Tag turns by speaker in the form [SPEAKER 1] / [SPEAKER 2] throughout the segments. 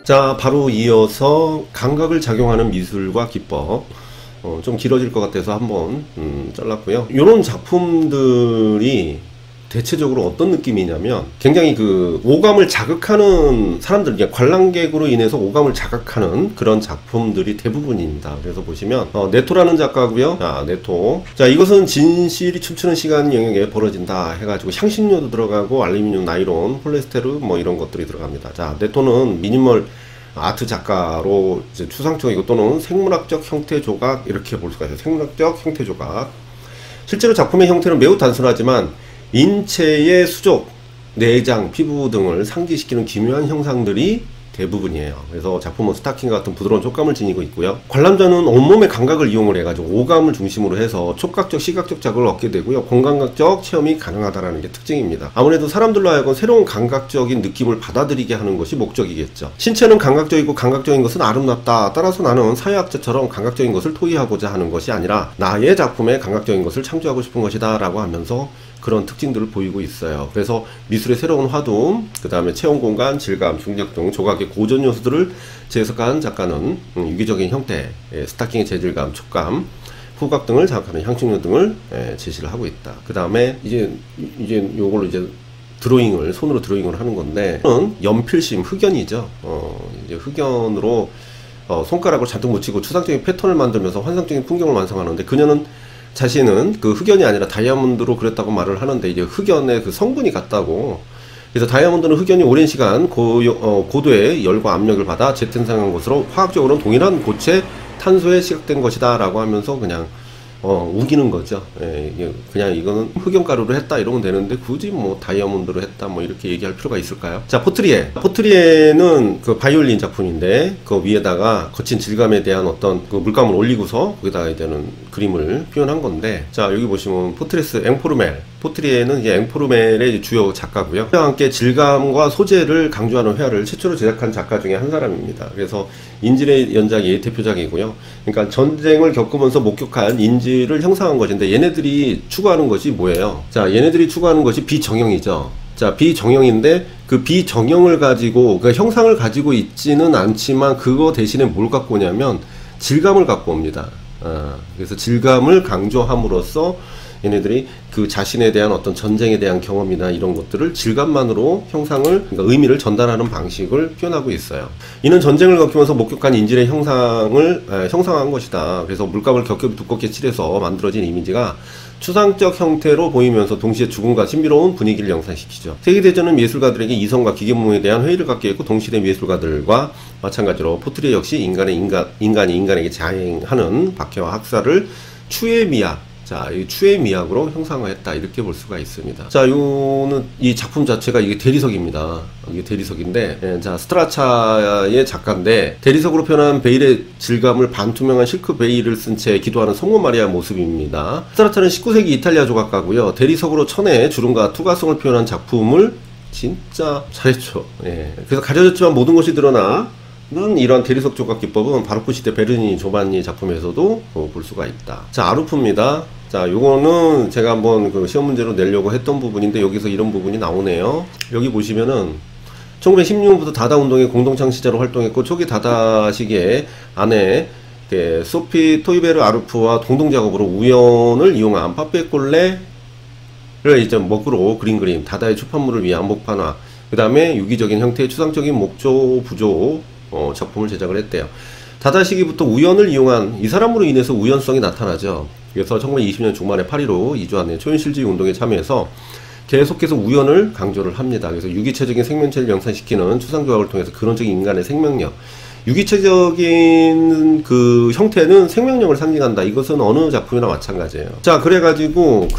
[SPEAKER 1] 자, 바로 이어서 감각을 작용하는 미술과 기법. 좀 길어질 것 같아서 한번 잘랐고요. 이런 작품들이 대체적으로 어떤 느낌이냐면 굉장히 그 오감을 자극하는 사람들, 그러니까 관람객으로 인해서 오감을 자극하는 그런 작품들이 대부분입니다. 그래서 보시면 네토라는 작가고요. 자, 네토. 자, 이것은 진실이 춤추는 시간 영역에 벌어진다 해가지고 향신료도 들어가고 알루미늄, 나일론, 폴리에스테르 뭐 이런 것들이 들어갑니다. 자, 네토는 미니멀 아트 작가로 이제 추상적이고 또는 생물학적 형태 조각 이렇게 볼 수가 있어요. 생물학적 형태 조각. 실제로 작품의 형태는 매우 단순하지만 인체의 수족, 내장, 피부 등을 상기시키는 기묘한 형상들이 대부분이에요. 그래서 작품은 스타킹과 같은 부드러운 촉감을 지니고 있고요. 관람자는 온몸의 감각을 이용을 해가지고 오감을 중심으로 해서 촉각적, 시각적 자극을 얻게 되고요. 공감각적 체험이 가능하다는 게 특징입니다. 아무래도 사람들로 하여금 새로운 감각적인 느낌을 받아들이게 하는 것이 목적이겠죠. 신체는 감각적이고 감각적인 것은 아름답다. 따라서 나는 사회학자처럼 감각적인 것을 토의하고자 하는 것이 아니라 나의 작품에 감각적인 것을 창조하고 싶은 것이다 라고 하면서 그런 특징들을 보이고 있어요. 그래서 미술의 새로운 화두음, 그 다음에 체험 공간, 질감, 중력 등 조각의 고전 요소들을 재해석한 작가는 유기적인 형태, 스타킹의 재질감, 촉감, 후각 등을 자극하는 향신료 등을 제시를 하고 있다. 그 다음에 이제 요걸로 이제 드로잉을, 손으로 드로잉을 하는 건데, 연필심, 흑연이죠. 이제 흑연으로 손가락을 잔뜩 묻히고 추상적인 패턴을 만들면서 환상적인 풍경을 완성하는데, 그녀는 자신은 그 흑연이 아니라 다이아몬드로 그렸다고 말을 하는데, 이제 흑연의 그 성분이 같다고. 그래서 다이아몬드는 흑연이 오랜 시간 고도의 열과 압력을 받아 재탄생한 것으로 화학적으로는 동일한 고체 탄소에 시작된 것이다 라고 하면서 그냥 우기는 거죠. 예, 그냥 이거는 흑연가루로 했다 이러면 되는데 굳이 뭐 다이아몬드로 했다 뭐 이렇게 얘기할 필요가 있을까요? 자, 포트리에는 그 바이올린 작품인데 그 위에다가 거친 질감에 대한 어떤 그 물감을 올리고서 거기다가 이제는 그림을 표현한 건데, 자, 여기 보시면 포트레스 앵포르멜, 포트리에는 이제 앵포르멜의 주요 작가고요. 그와 함께 질감과 소재를 강조하는 회화를 최초로 제작한 작가 중에 한 사람입니다. 그래서 인질의 연작이 대표작이고요. 그러니까 전쟁을 겪으면서 목격한 인질을 형상한 것인데, 얘네들이 추구하는 것이 뭐예요? 자, 얘네들이 추구하는 것이 비정형이죠. 자, 비정형인데 그 비정형을 가지고, 그 형상을 가지고 있지는 않지만 그거 대신에 뭘 갖고 오냐면 질감을 갖고 옵니다. 그래서 질감을 강조함으로써 얘네들이 그 자신에 대한 어떤 전쟁에 대한 경험이나 이런 것들을 질감만으로 형상을, 그러니까 의미를 전달하는 방식을 표현하고 있어요. 이는 전쟁을 겪으면서 목격한 인질의 형상을 형상한 것이다. 그래서 물감을 겹겹이 두껍게 칠해서 만들어진 이미지가 추상적 형태로 보이면서 동시에 죽음과 신비로운 분위기를 연상시키죠. 세계대전은 예술가들에게 이성과 기계문에 대한 회의를 갖게 했고, 동시대 예술가들과 마찬가지로 포트리에 역시 인간이 인간에게 자행하는 박해와 학살을 추의 미학, 자, 이 추의 미학으로 형상화했다 이렇게 볼 수가 있습니다. 자, 요는 이 작품 자체가 이게 대리석입니다. 이게 대리석인데, 자, 스트라차의 작가인데 대리석으로 표현한 베일의 질감을 반투명한 실크 베일을 쓴 채 기도하는 성모 마리아 모습입니다. 스트라차는 19세기 이탈리아 조각가고요. 대리석으로 천의 주름과 투과성을 표현한 작품을 진짜 잘했죠. 예. 그래서 가려졌지만 모든 것이 드러나 는 이러한 대리석 조각 기법은 바로크 시대 베르니 조반니 작품에서도 볼 수가 있다. 자, 아루프입니다. 자, 요거는 제가 한번 그 시험 문제로 내려고 했던 부분인데 여기서 이런 부분이 나오네요. 여기 보시면은 1916년부터 다다 운동의 공동 창시자로 활동했고, 초기 다다 시기에 안에 소피 토이베르 아루프와 공동 작업으로 우연을 이용한 파페콜레를 이제 먹으로 그린 그림, 다다의 출판물을 위한 한복판화, 그 다음에 유기적인 형태의 추상적인 목조 부조 작품을 제작을 했대요. 다다 시기부터 우연을 이용한, 이 사람으로 인해서 우연성이 나타나죠. 그래서 1920년 중반에 파리로 이주한 초현실주의 운동에 참여해서 계속해서 우연을 강조를 합니다. 그래서 유기체적인 생명체를 연상시키는 추상조각을 통해서 근원적인 인간의 생명력, 유기체적인 그 형태는 생명력을 상징한다. 이것은 어느 작품이나 마찬가지예요. 자, 그래가지고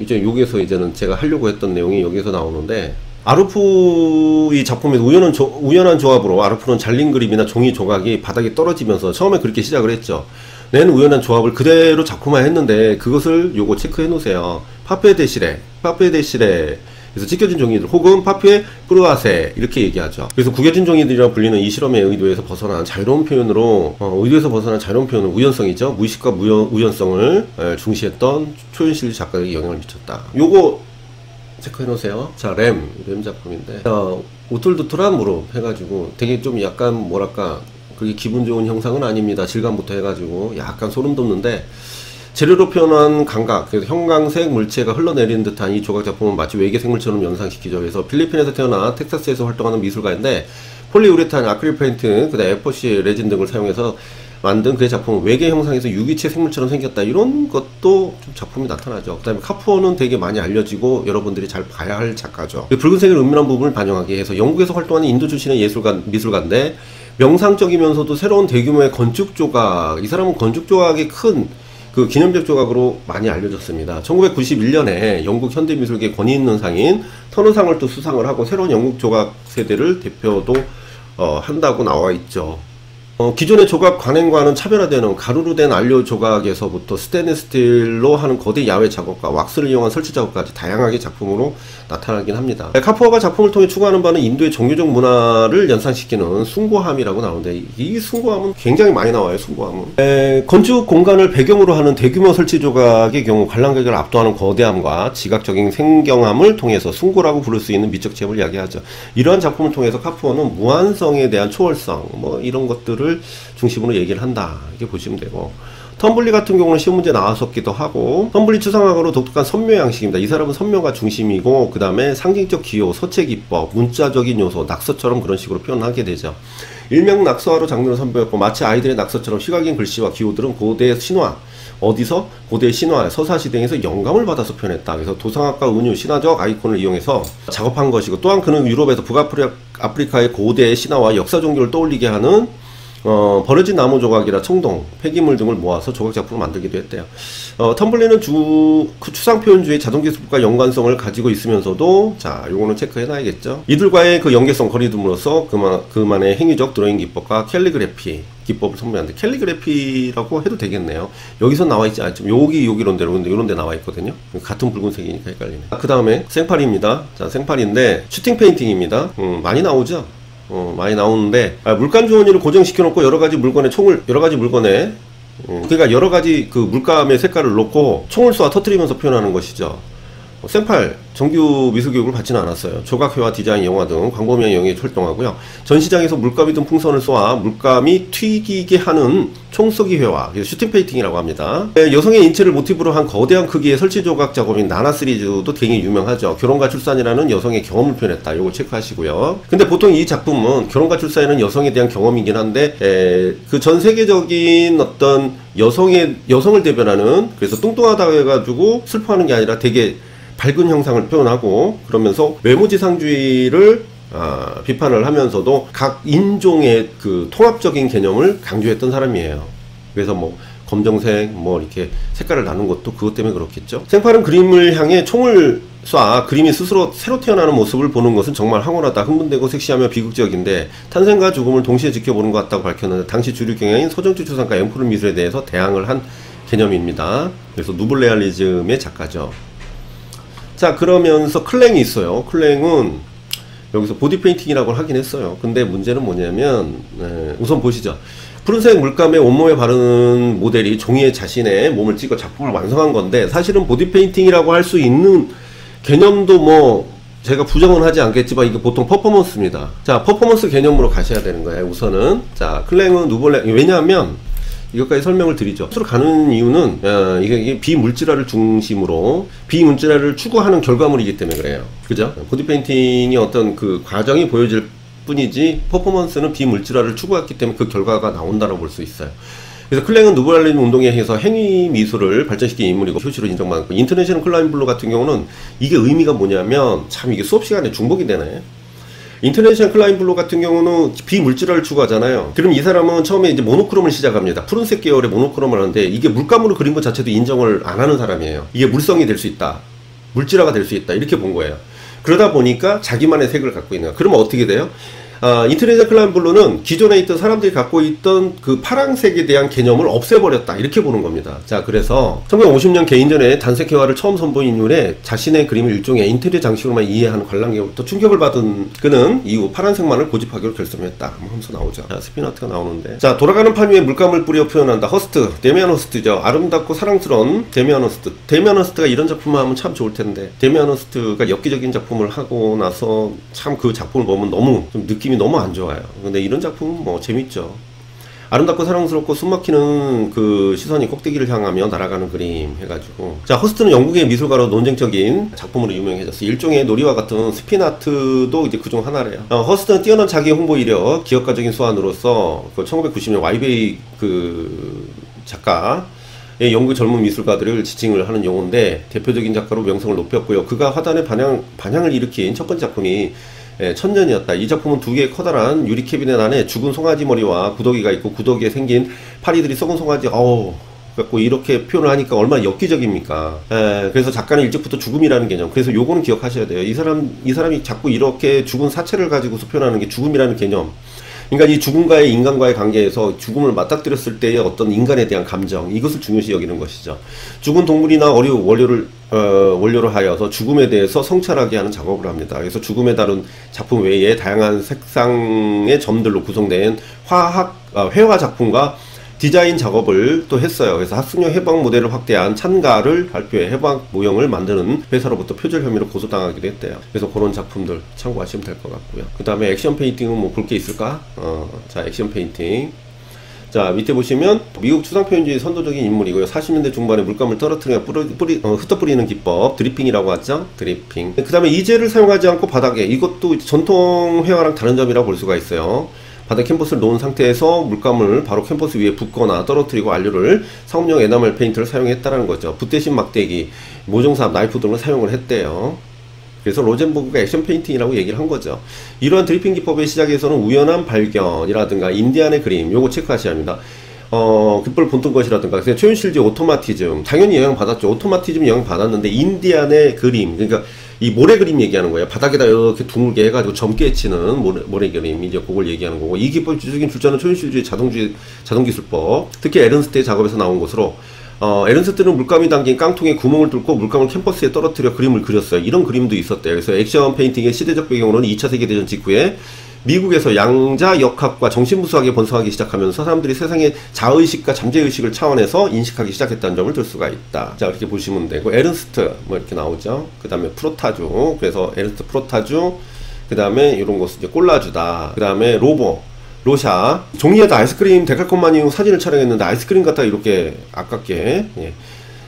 [SPEAKER 1] 이제 여기서 이제는 제가 하려고 했던 내용이 여기서 나오는데, 아루프 이 작품에서 우연한 조합으로 아루프는 잘린 그림이나 종이 조각이 바닥에 떨어지면서 처음에 그렇게 시작을 했죠. 낸 우연한 조합을 그대로 작품화했는데 그것을 요거 체크해 놓으세요. 파페 데시레 그래서 찢겨진 종이들 혹은 파페 프루아세 이렇게 얘기하죠. 그래서 구겨진 종이들이라 불리는 이 실험의 의도에서 벗어난 자유로운 표현으로 우연성이죠. 무의식과 우연성을 중시했던 초현실 작가에게 영향을 미쳤다. 요거 체크해 놓으세요. 자, 램 작품인데, 자, 우툴두툴한 무릎 해가지고 되게 좀 약간 뭐랄까 그게 기분 좋은 형상은 아닙니다. 질감부터 해가지고 약간 소름 돋는데, 재료로 표현한 감각, 그래서 형광색 물체가 흘러내리는 듯한 이 조각 작품은 마치 외계 생물처럼 연상시키죠. 그래서 필리핀에서 태어나 텍사스에서 활동하는 미술가인데, 폴리우레탄, 아크릴 페인트, 그다음 에포시 레진 등을 사용해서 만든 그의 작품은 외계 형상에서 유기체 생물처럼 생겼다, 이런 것도 좀 작품이 나타나죠. 그 다음에 카푸어는 되게 많이 알려지고 여러분들이 잘 봐야 할 작가죠. 붉은색의 은밀한 부분을 반영하게 해서 영국에서 활동하는 인도 출신의 미술가인데, 명상적이면서도 새로운 대규모의 건축 조각, 이 사람은 건축 조각이 큰 그 기념적 조각으로 많이 알려졌습니다. 1991년에 영국 현대미술계 권위 있는 상인 터너상을 또 수상을 하고 새로운 영국 조각 세대를 대표도 한다고 나와 있죠. 기존의 조각 관행과는 차별화되는 가루로 된 안료 조각에서부터 스테인리스 스틸로 하는 거대 야외 작업과 왁스를 이용한 설치 작업까지 다양하게 작품으로 나타나긴 합니다. 카푸어가 작품을 통해 추구하는 바는 인도의 종교적 문화를 연상시키는 숭고함이라고 나오는데, 이 숭고함은 굉장히 많이 나와요. 숭고함은 건축 공간을 배경으로 하는 대규모 설치 조각의 경우 관람객을 압도하는 거대함과 지각적인 생경함을 통해서 숭고라고 부를 수 있는 미적 체험을 이야기하죠. 이러한 작품을 통해서 카푸어는 무한성에 대한 초월성, 뭐 이런 것들을 중심으로 얘기를 한다, 이렇게 보시면 되고, 텀블리 같은 경우는 시험 문제 나왔었기도 하고, 텀블리 추상학으로 독특한 선묘 양식입니다. 이 사람은 선묘가 중심이고, 그 다음에 상징적 기호, 서체 기법, 문자적인 요소, 낙서처럼 그런 식으로 표현하게 되죠. 일명 낙서화로 장르를 선보였고, 마치 아이들의 낙서처럼 시각인 글씨와 기호들은 고대 신화, 어디서? 고대 신화, 서사시대 등에서 영감을 받아서 표현했다. 그래서 도상학과 은유, 신화적 아이콘을 이용해서 작업한 것이고, 또한 그는 유럽에서 북아프리카의 고대 신화와 역사 종교를 떠올리게 하는 버려진 나무 조각이라 청동, 폐기물 등을 모아서 조각 작품을 만들기도 했대요. 텀블리는 추상 표현주의 자동기술과 연관성을 가지고 있으면서도, 자, 요거는 체크해 놔야겠죠. 이들과의 그 연계성 거리둠으로써 그만의 행위적 드로잉 기법과 캘리그래피 기법을 선보였는데, 캘리그래피라고 해도 되겠네요. 여기서 나와 있지 않죠. 여기론대로, 근데 요런데 나와 있거든요. 같은 붉은색이니까 헷갈리네. 그 다음에 생파리입니다. 자, 생파리인데 슈팅 페인팅입니다. 많이 나오죠. 많이 나오는데, 물감 주머니를 고정시켜 놓고 여러가지 물건에 그러니까 여러가지 그 물감의 색깔을 놓고 총을 쏘아 터뜨리면서 표현하는 것이죠. 생팔 정규 미술교육을 받지는 않았어요. 조각회화, 디자인, 영화 등 광범위한 영역에 활동하고요. 전시장에서 물감이 든 풍선을 쏘아 물감이 튀기게 하는 총쏘기 회화, 그래서 슈팅 페인팅이라고 합니다. 여성의 인체를 모티브로 한 거대한 크기의 설치 조각 작업인 나나 시리즈도 굉장히 유명하죠. 결혼과 출산이라는 여성의 경험을 표현했다. 요거 체크하시고요. 근데 보통 이 작품은 결혼과 출산에는 여성에 대한 경험이긴 한데, 그 전 세계적인 어떤 여성을 대변하는, 그래서 뚱뚱하다 해가지고 슬퍼하는 게 아니라 되게 밝은 형상을 표현하고, 그러면서 외모지상주의를 비판을 하면서도 각 인종의 그 통합적인 개념을 강조했던 사람이에요. 그래서 뭐 검정색 뭐 이렇게 색깔을 나눈 것도 그것 때문에 그렇겠죠. 생팔은 그림을 향해 총을 쏴 그림이 스스로 새로 태어나는 모습을 보는 것은 정말 황홀하다, 흥분되고 섹시하며 비극적인데 탄생과 죽음을 동시에 지켜보는 것 같다고 밝혔는데, 당시 주류 경향인 서정치 추상과 엠포르 미술에 대해서 대항을 한 개념입니다. 그래서 누블레알리즘의 작가죠. 자, 그러면서 클랭이 있어요. 클랭은 여기서 보디 페인팅이라고 하긴 했어요. 근데 문제는 뭐냐면, 우선 보시죠. 푸른색 물감에 온몸에 바르는 모델이 종이에 자신의 몸을 찍어 작품을 완성한 건데, 사실은 보디 페인팅이라고 할 수 있는 개념도 뭐 제가 부정은 하지 않겠지만 이게 보통 퍼포먼스입니다. 자, 퍼포먼스 개념으로 가셔야 되는 거예요. 우선은 자, 클랭은 왜냐하면 이것까지 설명을 드리죠. 수로 가는 이유는 이게 비물질화를 중심으로 비물질화를 추구하는 결과물이기 때문에 그래요. 그죠? 보디 페인팅이 어떤 그 과정이 보여질 뿐이지, 퍼포먼스는 비물질화를 추구했기 때문에 그 결과가 나온다고 볼 수 있어요. 그래서 클랭은 누블레알리즘 운동에 의해서 행위 미술을 발전시킨 인물이고 효시로 인정받고, 인터내셔널 클라인 블루 같은 경우는 이게 의미가 뭐냐면, 참 이게 수업 시간에 중복이 되네. 인터내셔널 클라인 블루 같은 경우는 비물질화를 추구하잖아요. 그럼 이 사람은 처음에 이제 모노크롬을 시작합니다. 푸른색 계열의 모노크롬을 하는데, 이게 물감으로 그린 것 자체도 인정을 안 하는 사람이에요. 이게 물성이 될 수 있다, 물질화가 될 수 있다, 이렇게 본 거예요. 그러다 보니까 자기만의 색을 갖고 있는 거예요. 그러면 어떻게 돼요? 인텔리전 클라이언트 블루는 기존에 있던 사람들이 갖고 있던 그 파란색에 대한 개념을 없애버렸다 이렇게 보는 겁니다. 자, 그래서 1950년 개인전에 단색회화를 처음 선보인 이후에 자신의 그림을 일종의 인테리어 장식으로만 이해하는 관람객으로부터 충격을 받은 그는 이후 파란색만을 고집하기로 결심했다 하면서 나오죠. 자, 스피너트가 나오는데, 자, 돌아가는 판 위에 물감을 뿌려 표현한다. 허스트, 데미안 허스트죠. 아름답고 사랑스러운 데미안 허스트. 데미안 허스트가 이런 작품을 하면 참 좋을 텐데, 데미안 허스트가 엽기적인 작품을 하고 나서 참 그 작품을 보면 너무 좀 느낌이 너무 안 좋아요. 근데 이런 작품은 뭐 재밌죠. 아름답고 사랑스럽고 숨막히는 그 시선이 꼭대기를 향하며 날아가는 그림 해가지고, 자, 허스트는 영국의 미술가로 논쟁적인 작품으로 유명해졌어요. 일종의 놀이와 같은 스피나트도 이제 그중 하나래요. 허스트는 뛰어난 자기 홍보 이력, 기업가적인 수완으로서 그 1990년 와이베이 그 작가 영국 젊은 미술가들을 지칭을 하는 용어인데, 대표적인 작가로 명성을 높였고요. 그가 화단의 반향을 일으킨 첫 번째 작품이 천년이었다. 이 작품은 두 개의 커다란 유리 캐비넷 안에 죽은 송아지 머리와 구더기가 있고, 구더기에 생긴 파리들이 썩은 송아지, 갖고 이렇게 표현을 하니까 얼마나 엽기적입니까. 그래서 작가는 일찍부터 죽음이라는 개념, 그래서 요거는 기억하셔야 돼요. 이 사람이 자꾸 이렇게 죽은 사체를 가지고서 표현하는 게 죽음이라는 개념. 그러니까 이 죽음과의 인간과의 관계에서 죽음을 맞닥뜨렸을 때의 어떤 인간에 대한 감정, 이것을 중요시 여기는 것이죠. 죽은 동물이나 원료로 하여서 죽음에 대해서 성찰하게 하는 작업을 합니다. 그래서 죽음에 다룬 작품 외에 다양한 색상의 점들로 구성된 회화 작품과 디자인 작업을 또 했어요. 그래서 학습용 해방 모델을 확대한 찬가를 발표해 해방 모형을 만드는 회사로부터 표절 혐의로 고소당하기도 했대요. 그래서 그런 작품들 참고하시면 될 것 같고요. 그 다음에 액션 페인팅은 뭐 볼 게 있을까? 자, 액션 페인팅. 자, 밑에 보시면 미국 추상표현주의 선도적인 인물이고요. 40년대 중반에 물감을 떨어뜨리며 흩어뿌리는 기법, 드리핑이라고 하죠. 드리핑. 그 다음에 이젤을 사용하지 않고 바닥에, 이것도 전통 회화랑 다른 점이라고 볼 수가 있어요. 바닥 캔버스를 놓은 상태에서 물감을 바로 캔버스 위에 붓거나 떨어뜨리고 안료를 상업용 에나멜 페인트를 사용했다는 거죠. 붓 대신 막대기, 모종삽, 나이프 등을 사용을 했대요. 그래서 로젠버그가 액션 페인팅이라고 얘기를 한 거죠. 이러한 드리핑 기법의 시작에서는 우연한 발견이라든가 인디안의 그림, 요거 체크하셔야 합니다. 깃벌 본뜬 것이라든가, 그래서 초현실주의 오토마티즘, 당연히 영향받았죠. 오토마티즘 영향받았는데, 인디안의 그림, 그러니까 이 모래 그림 얘기하는 거예요. 바닥에다 이렇게 둥글게 해가지고 점괘 치는 모래 그림, 이제 그걸 얘기하는 거고, 이 기법의 주적인 출자는 초현실주의 자동기술법, 특히 에른스트의 작업에서 나온 것으로, 에른스트는 물감이 담긴 깡통에 구멍을 뚫고 물감을 캠퍼스에 떨어뜨려 그림을 그렸어요. 이런 그림도 있었대요. 그래서 액션 페인팅의 시대적 배경으로는 2차 세계대전 직후에 미국에서 양자역학과 정신무수학이 번성하기 시작하면서 사람들이 세상의 자의식과 잠재의식을 차원에서 인식하기 시작했다는 점을 들 수가 있다. 자, 이렇게 보시면 되고, 에른스트 뭐 이렇게 나오죠. 그 다음에 프로타주, 그래서 에른스트 프로타주, 그 다음에 이런 것은 이제 꼴라주다. 그 다음에 로샤, 종이에다 아이스크림 데칼코마니움 사진을 촬영했는데 아이스크림 갖다가 이렇게 아깝게, 예.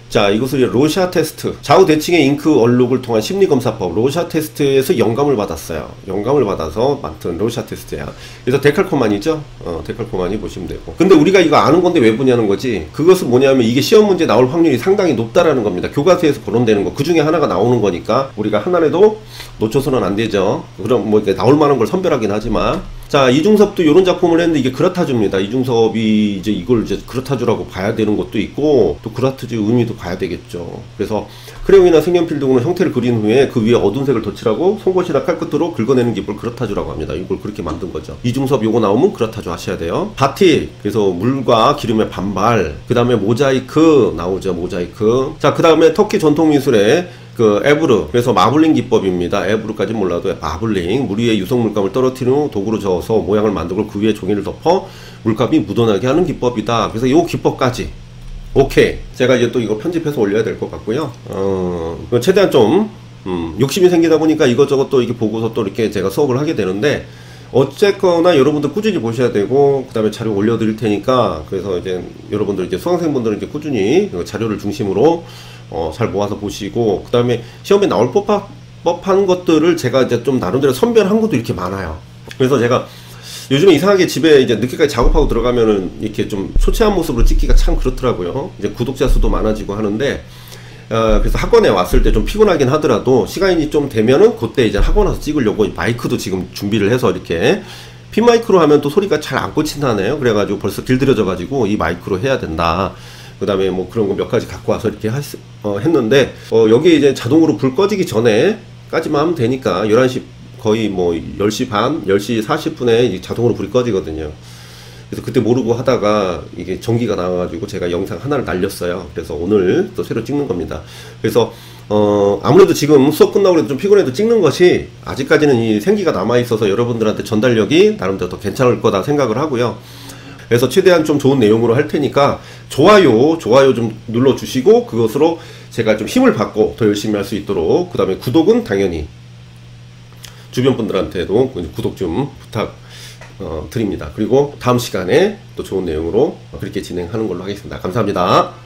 [SPEAKER 1] 자, 이것을 로샤 테스트, 좌우 대칭의 잉크 얼룩을 통한 심리검사법, 로샤 테스트에서 영감을 받았어요. 영감을 받아서 만든 로샤 테스트야. 그래서 데칼코마니죠. 데칼코마니 보시면 되고. 근데 우리가 이거 아는 건데 왜 보냐는 거지. 그것은 뭐냐면 이게 시험 문제 나올 확률이 상당히 높다라는 겁니다. 교과서에서 거론되는 거, 그 중에 하나가 나오는 거니까 우리가 하나라도 놓쳐서는 안 되죠. 그럼 뭐 이렇게 나올 만한 걸 선별하긴 하지만. 자, 이중섭도 이런 작품을 했는데 이게 그라타주입니다. 이중섭이 이제 이걸 이제 그라타주라고 봐야 되는 것도 있고, 또 그라타주 의미도 봐야 되겠죠. 그래서 크레용이나 색연필 등으로 형태를 그린 후에 그 위에 어두운 색을 덧칠하고 송곳이나 칼끝으로 긁어내는 기법을 그라타주라고 합니다. 이걸 그렇게 만든 거죠. 이중섭 요거 나오면 그라타주 하셔야 돼요. 바틱, 그래서 물과 기름의 반발, 그 다음에 모자이크 나오죠. 모자이크. 자, 그 다음에 터키 전통미술의 그 에브르, 그래서 마블링 기법입니다. 에브르까지 몰라도 마블링, 물 위에 유성 물감을 떨어뜨린 후 도구로 저어서 모양을 만들고 그 위에 종이를 덮어 물감이 묻어나게 하는 기법이다. 그래서 요 기법까지 오케이. 제가 이제 또 이거 편집해서 올려야 될 것 같고요. 최대한 좀 욕심이 생기다 보니까 이것저것 또 이렇게 보고서 또 이렇게 제가 수업을 하게 되는데, 어쨌거나 여러분들 꾸준히 보셔야 되고, 그 다음에 자료 올려드릴 테니까, 그래서 이제 여러분들 이제 수강생분들은 이제 꾸준히 자료를 중심으로 잘 모아서 보시고, 그 다음에 시험에 나올 법한 것들을 제가 이제 좀 나름대로 선별한 것도 이렇게 많아요. 그래서 제가 요즘에 이상하게 집에 이제 늦게까지 작업하고 들어가면은 이렇게 좀 초췌한 모습으로 찍기가 참 그렇더라고요. 이제 구독자 수도 많아지고 하는데, 그래서 학원에 왔을 때 좀 피곤하긴 하더라도 시간이 좀 되면은 그때 이제 학원 와서 찍으려고 마이크도 지금 준비를 해서 이렇게 핀 마이크로 하면 또 소리가 잘 안 꽂힌다네요. 그래가지고 벌써 길들여져 가지고 이 마이크로 해야 된다. 그 다음에 뭐 그런 거 몇 가지 갖고 와서 이렇게 했는데, 여기 이제 자동으로 불 꺼지기 전에 까지만 하면 되니까 11시 거의 뭐 10시 반, 10시 40분에 자동으로 불이 꺼지거든요. 그래서 그때 모르고 하다가 이게 전기가 나와가지고 제가 영상 하나를 날렸어요. 그래서 오늘 또 새로 찍는 겁니다. 그래서 아무래도 지금 수업 끝나고 그래도 좀 피곤해도 찍는 것이 아직까지는 이 생기가 남아있어서 여러분들한테 전달력이 나름대로 더 괜찮을 거다 생각을 하고요. 그래서 최대한 좀 좋은 내용으로 할 테니까 좋아요 좀 눌러주시고, 그것으로 제가 좀 힘을 받고 더 열심히 할 수 있도록, 그 다음에 구독은 당연히 주변 분들한테도 구독 좀 부탁 드립니다. 그리고 다음 시간에 또 좋은 내용으로 그렇게 진행하는 걸로 하겠습니다. 감사합니다.